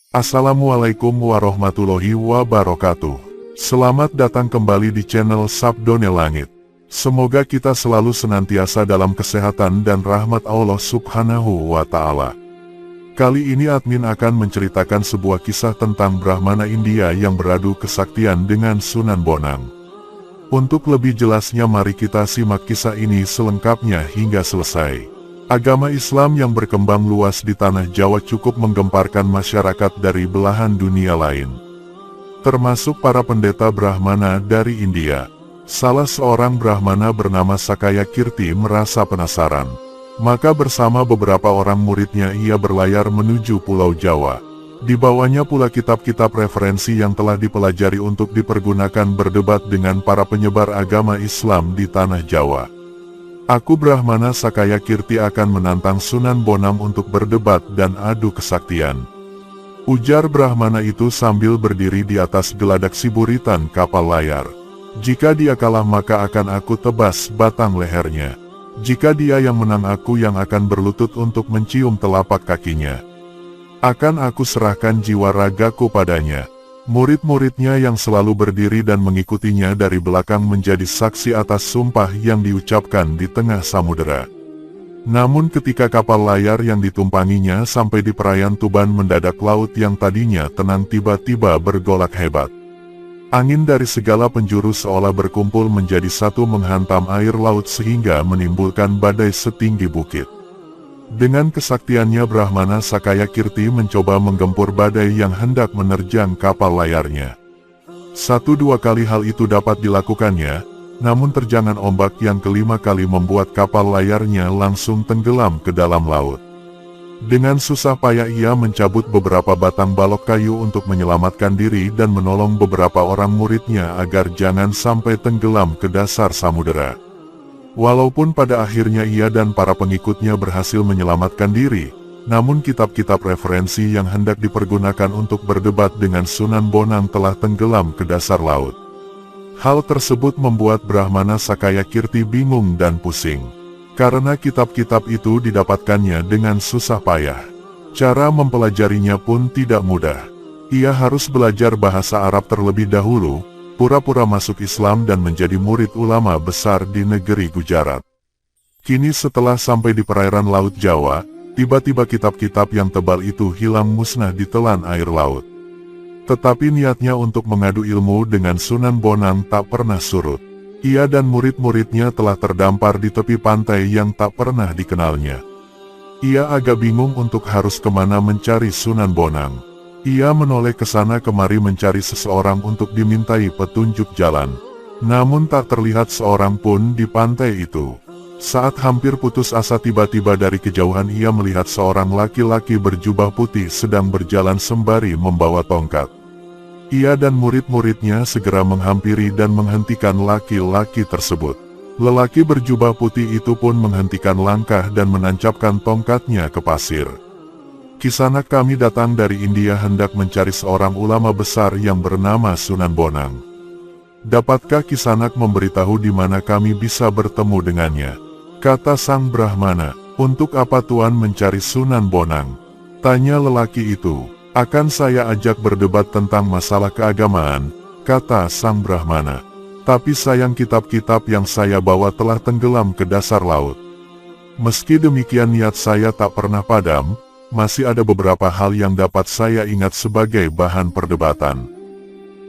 Assalamualaikum warahmatullahi wabarakatuh. Selamat datang kembali di channel Sabdone Langit. Semoga kita selalu senantiasa dalam kesehatan dan rahmat Allah Subhanahu wa Ta'ala. Kali ini admin akan menceritakan sebuah kisah tentang Brahmana India yang beradu kesaktian dengan Sunan Bonang. Untuk lebih jelasnya mari kita simak kisah ini selengkapnya hingga selesai. Agama Islam yang berkembang luas di tanah Jawa cukup menggemparkan masyarakat dari belahan dunia lain, termasuk para pendeta Brahmana dari India. Salah seorang Brahmana bernama Sakaya Kirti merasa penasaran. Maka bersama beberapa orang muridnya ia berlayar menuju Pulau Jawa. Dibawanya pula kitab-kitab referensi yang telah dipelajari untuk dipergunakan berdebat dengan para penyebar agama Islam di tanah Jawa. Aku Brahmana Sakaya Kirti akan menantang Sunan Bonang untuk berdebat dan adu kesaktian, ujar Brahmana itu sambil berdiri di atas geladak siburitan kapal layar. Jika dia kalah maka akan aku tebas batang lehernya. Jika dia yang menang aku yang akan berlutut untuk mencium telapak kakinya. Akan aku serahkan jiwa ragaku padanya. Murid-muridnya yang selalu berdiri dan mengikutinya dari belakang menjadi saksi atas sumpah yang diucapkan di tengah samudera. Namun ketika kapal layar yang ditumpanginya sampai di perairan Tuban mendadak laut yang tadinya tenang tiba-tiba bergolak hebat. Angin dari segala penjuru seolah berkumpul menjadi satu menghantam air laut sehingga menimbulkan badai setinggi bukit. Dengan kesaktiannya Brahmana Sakaya Kirti mencoba menggempur badai yang hendak menerjang kapal layarnya. 1-2 kali hal itu dapat dilakukannya, namun terjangan ombak yang kelima kali membuat kapal layarnya langsung tenggelam ke dalam laut. Dengan susah payah ia mencabut beberapa batang balok kayu untuk menyelamatkan diri dan menolong beberapa orang muridnya agar jangan sampai tenggelam ke dasar samudera. Walaupun pada akhirnya ia dan para pengikutnya berhasil menyelamatkan diri, namun kitab-kitab referensi yang hendak dipergunakan untuk berdebat dengan Sunan Bonang telah tenggelam ke dasar laut. Hal tersebut membuat Brahmana Sakaya Kirti bingung dan pusing, karena kitab-kitab itu didapatkannya dengan susah payah. Cara mempelajarinya pun tidak mudah. Ia harus belajar bahasa Arab terlebih dahulu, pura-pura masuk Islam dan menjadi murid ulama besar di negeri Gujarat. Kini setelah sampai di perairan Laut Jawa, tiba-tiba kitab-kitab yang tebal itu hilang musnah ditelan air laut. Tetapi niatnya untuk mengadu ilmu dengan Sunan Bonang tak pernah surut. Ia dan murid-muridnya telah terdampar di tepi pantai yang tak pernah dikenalnya. Ia agak bingung untuk harus kemana mencari Sunan Bonang. Ia menoleh ke sana kemari mencari seseorang untuk dimintai petunjuk jalan. Namun tak terlihat seorang pun di pantai itu. Saat hampir putus asa tiba-tiba dari kejauhan ia melihat seorang laki-laki berjubah putih sedang berjalan sembari membawa tongkat. Ia dan murid-muridnya segera menghampiri dan menghentikan laki-laki tersebut. Lelaki berjubah putih itu pun menghentikan langkah dan menancapkan tongkatnya ke pasir. Kisanak, kami datang dari India hendak mencari seorang ulama besar yang bernama Sunan Bonang. Dapatkah Kisanak memberitahu di mana kami bisa bertemu dengannya? Kata sang Brahmana. Untuk apa Tuan mencari Sunan Bonang? Tanya lelaki itu. Akan saya ajak berdebat tentang masalah keagamaan, kata sang Brahmana. Tapi sayang kitab-kitab yang saya bawa telah tenggelam ke dasar laut. Meski demikian niat saya tak pernah padam. Masih ada beberapa hal yang dapat saya ingat sebagai bahan perdebatan.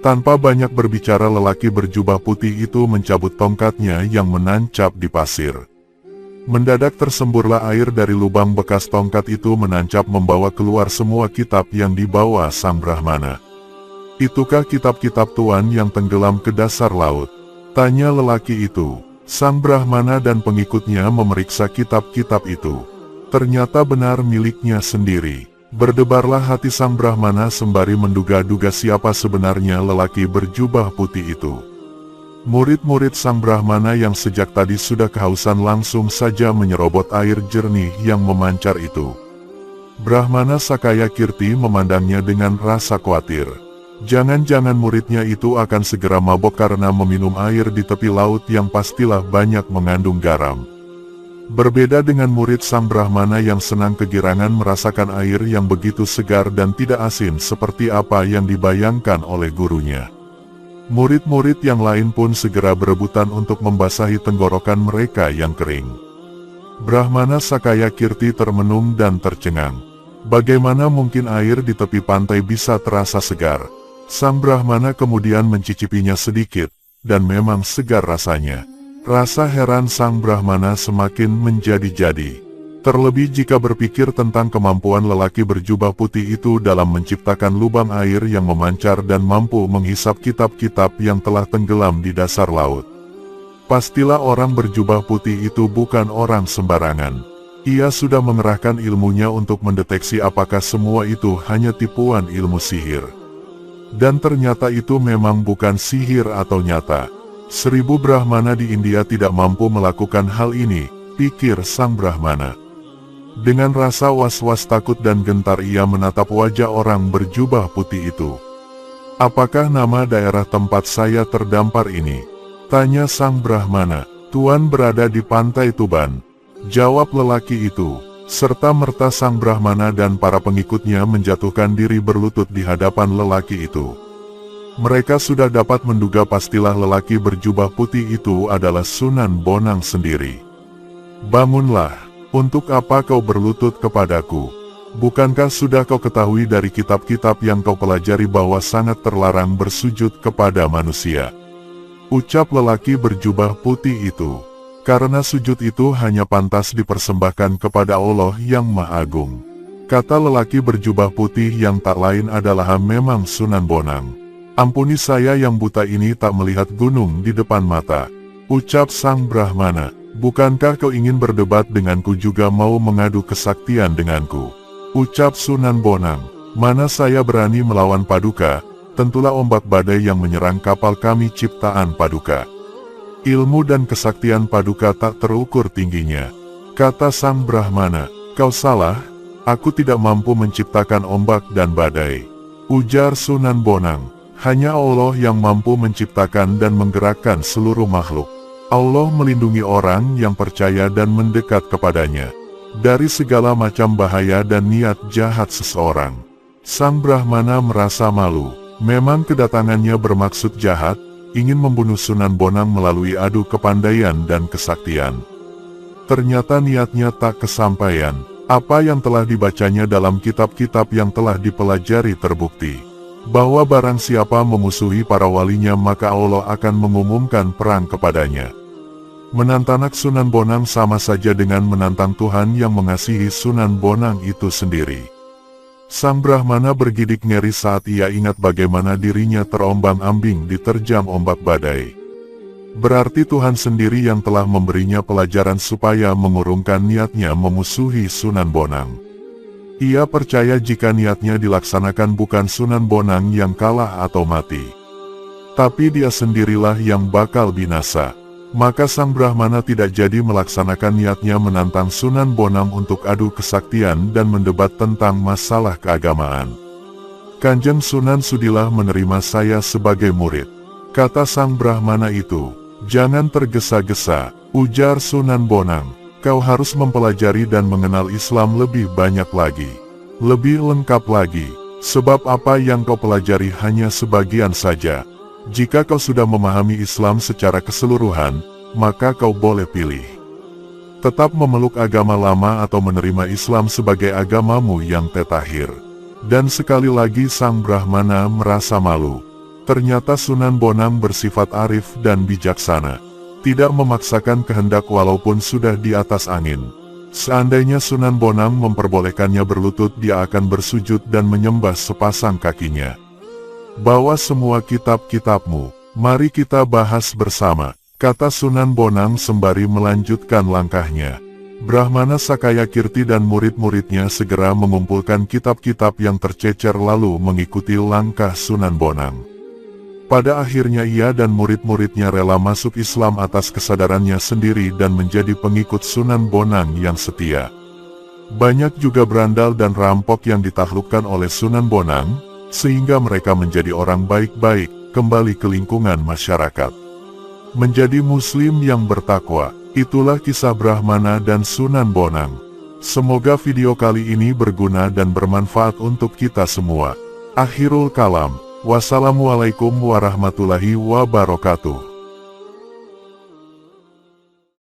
Tanpa banyak berbicara lelaki berjubah putih itu mencabut tongkatnya yang menancap di pasir. Mendadak tersemburlah air dari lubang bekas tongkat itu menancap membawa keluar semua kitab yang dibawa sang Brahmana. Itukah kitab-kitab Tuan yang tenggelam ke dasar laut? Tanya lelaki itu. Sang Brahmana dan pengikutnya memeriksa kitab-kitab itu. Ternyata benar miliknya sendiri. Berdebarlah hati sang Brahmana sembari menduga-duga siapa sebenarnya lelaki berjubah putih itu. Murid-murid sang Brahmana yang sejak tadi sudah kehausan langsung saja menyerobot air jernih yang memancar itu. Brahmana Sakaya Kirti memandangnya dengan rasa khawatir. Jangan-jangan muridnya itu akan segera mabok karena meminum air di tepi laut yang pastilah banyak mengandung garam. Berbeda dengan murid Sang Brahmana yang senang kegirangan merasakan air yang begitu segar dan tidak asin seperti apa yang dibayangkan oleh gurunya. Murid-murid yang lain pun segera berebutan untuk membasahi tenggorokan mereka yang kering. Brahmana Sakaya Kirti termenung dan tercengang. Bagaimana mungkin air di tepi pantai bisa terasa segar? Sang Brahmana kemudian mencicipinya sedikit, dan memang segar rasanya. Rasa heran Sang Brahmana semakin menjadi-jadi. Terlebih jika berpikir tentang kemampuan lelaki berjubah putih itu dalam menciptakan lubang air yang memancar dan mampu menghisap kitab-kitab yang telah tenggelam di dasar laut. Pastilah orang berjubah putih itu bukan orang sembarangan. Ia sudah mengerahkan ilmunya untuk mendeteksi apakah semua itu hanya tipuan ilmu sihir. Dan ternyata itu memang bukan sihir atau nyata. 1000 Brahmana di India tidak mampu melakukan hal ini, pikir Sang Brahmana. Dengan rasa was-was takut dan gentar ia menatap wajah orang berjubah putih itu. Apakah nama daerah tempat saya terdampar ini? Tanya Sang Brahmana. Tuan berada di pantai Tuban, jawab lelaki itu. Serta-merta Sang Brahmana dan para pengikutnya menjatuhkan diri berlutut di hadapan lelaki itu. Mereka sudah dapat menduga pastilah lelaki berjubah putih itu adalah Sunan Bonang sendiri. Bangunlah, untuk apa kau berlutut kepadaku? Bukankah sudah kau ketahui dari kitab-kitab yang kau pelajari bahwa sangat terlarang bersujud kepada manusia? Ucap lelaki berjubah putih itu. Karena sujud itu hanya pantas dipersembahkan kepada Allah yang Maha Agung. Kata lelaki berjubah putih yang tak lain adalah memang Sunan Bonang. Ampuni saya yang buta ini tak melihat gunung di depan mata. Ucap Sang Brahmana. Bukankah kau ingin berdebat denganku juga mau mengadu kesaktian denganku? Ucap Sunan Bonang. Mana saya berani melawan Paduka, tentulah ombak badai yang menyerang kapal kami ciptaan Paduka. Ilmu dan kesaktian Paduka tak terukur tingginya. Kata Sang Brahmana. Kau salah, aku tidak mampu menciptakan ombak dan badai. Ujar Sunan Bonang. Hanya Allah yang mampu menciptakan dan menggerakkan seluruh makhluk. Allah melindungi orang yang percaya dan mendekat kepadanya dari segala macam bahaya dan niat jahat seseorang. Sang Brahmana merasa malu. Memang kedatangannya bermaksud jahat, ingin membunuh Sunan Bonang melalui adu kepandaian dan kesaktian. Ternyata niatnya tak kesampaian. Apa yang telah dibacanya dalam kitab-kitab yang telah dipelajari terbukti bahwa barang siapa memusuhi para walinya maka Allah akan mengumumkan perang kepadanya. Menantang Sunan Bonang sama saja dengan menantang Tuhan yang mengasihi Sunan Bonang itu sendiri. Sang Brahmana bergidik ngeri saat ia ingat bagaimana dirinya terombang-ambing diterjang ombak badai. Berarti Tuhan sendiri yang telah memberinya pelajaran supaya mengurungkan niatnya memusuhi Sunan Bonang. Ia percaya jika niatnya dilaksanakan bukan Sunan Bonang yang kalah atau mati, tapi dia sendirilah yang bakal binasa. Maka Sang Brahmana tidak jadi melaksanakan niatnya menantang Sunan Bonang untuk adu kesaktian dan mendebat tentang masalah keagamaan. Kanjeng Sunan sudilah menerima saya sebagai murid, kata Sang Brahmana itu. Jangan tergesa-gesa, ujar Sunan Bonang. Kau harus mempelajari dan mengenal Islam lebih banyak lagi, lebih lengkap lagi, sebab apa yang kau pelajari hanya sebagian saja. Jika kau sudah memahami Islam secara keseluruhan, maka kau boleh pilih. Tetap memeluk agama lama atau menerima Islam sebagai agamamu yang terakhir. Dan sekali lagi Sang Brahmana merasa malu. Ternyata Sunan Bonang bersifat arif dan bijaksana. Tidak memaksakan kehendak walaupun sudah di atas angin. Seandainya Sunan Bonang memperbolehkannya berlutut, dia akan bersujud dan menyembah sepasang kakinya. Bawa semua kitab-kitabmu, mari kita bahas bersama, kata Sunan Bonang sembari melanjutkan langkahnya. Brahmana Sakaya Kirti dan murid-muridnya segera mengumpulkan kitab-kitab yang tercecer lalu mengikuti langkah Sunan Bonang. Pada akhirnya ia dan murid-muridnya rela masuk Islam atas kesadarannya sendiri dan menjadi pengikut Sunan Bonang yang setia. Banyak juga berandal dan rampok yang ditaklukkan oleh Sunan Bonang, sehingga mereka menjadi orang baik-baik, kembali ke lingkungan masyarakat. Menjadi muslim yang bertakwa. Itulah kisah Brahmana dan Sunan Bonang. Semoga video kali ini berguna dan bermanfaat untuk kita semua. Akhirul kalam. Wassalamualaikum warahmatullahi wabarakatuh.